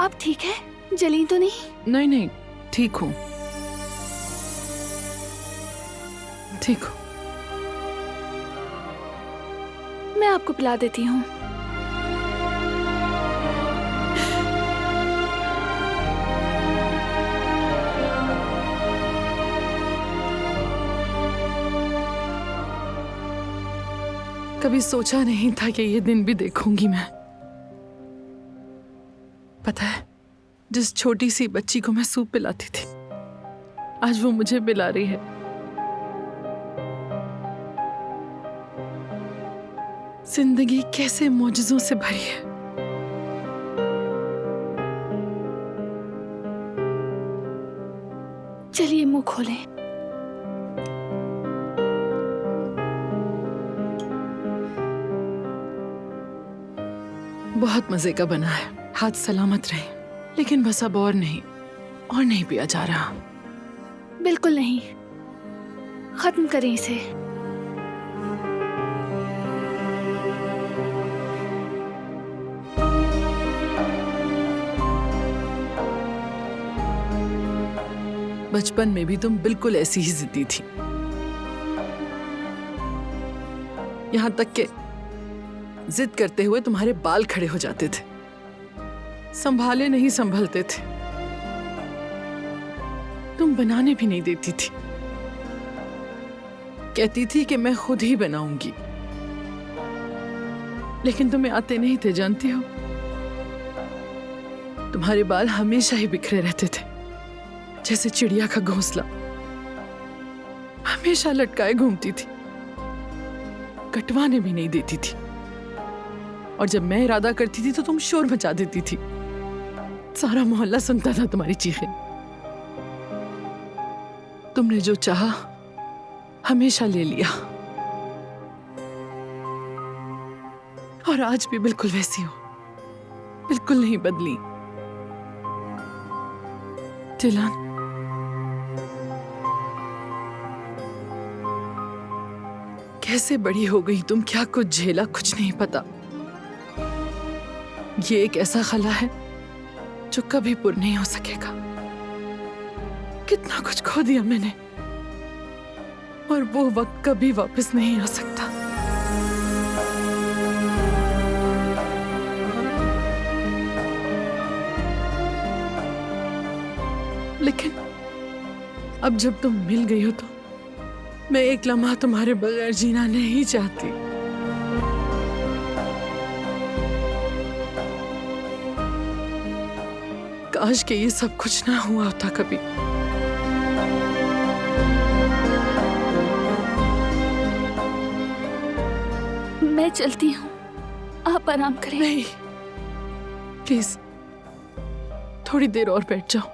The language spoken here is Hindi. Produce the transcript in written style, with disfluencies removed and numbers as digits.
आप ठीक है? जली तो नहीं? नहीं नहीं, ठीक हूँ, ठीक हूँ। मैं आपको पिला देती हूँ। कभी सोचा नहीं था कि ये दिन भी देखूंगी मैं। पता है, जिस छोटी सी बच्ची को मैं सूप पिलाती थी, आज वो मुझे पिला रही है। जिंदगी कैसे मौजज़ों से भरी है। चलिए मुंह खोलें। बहुत मजे का बना है, हाथ सलामत रहे। लेकिन बस अब और नहीं पिया जा रहा। बिल्कुल नहीं, खत्म करें इसे। बचपन में भी तुम बिल्कुल ऐसी ही जिद्दी थी, यहां तक कि जिद करते हुए तुम्हारे बाल खड़े हो जाते थे, संभाले नहीं संभलते थे। तुम बनाने भी नहीं देती थी, कहती थी कि मैं खुद ही बनाऊंगी, लेकिन तुम्हें आते नहीं थे, जानती हो। तुम्हारे बाल हमेशा ही बिखरे रहते थे, जैसे चिड़िया का घोंसला। हमेशा लटकाए घूमती थी, कटवाने भी नहीं देती थी। और जब मैं इरादा करती थी तो तुम शोर मचा देती थी, सारा मोहल्ला सुनता था तुम्हारी चीखें। तुमने जो चाहा हमेशा ले लिया, और आज भी बिल्कुल वैसी हो, बिल्कुल नहीं बदली। जिलान, कैसे बड़ी हो गई तुम, क्या कुछ झेला, कुछ नहीं पता। ये एक ऐसा खला है जो कभी पूरा नहीं हो सकेगा। कितना कुछ खो दिया मैंने, और वो वक्त कभी वापस नहीं आ सकता। लेकिन अब जब तुम मिल गई हो तो मैं एक लम्हा तुम्हारे बगैर जीना नहीं चाहती। काश कि ये सब कुछ ना हुआ होता कभी। मैं चलती हूँ, आप आराम करें। नहीं, प्लीज थोड़ी देर और बैठ जाओ।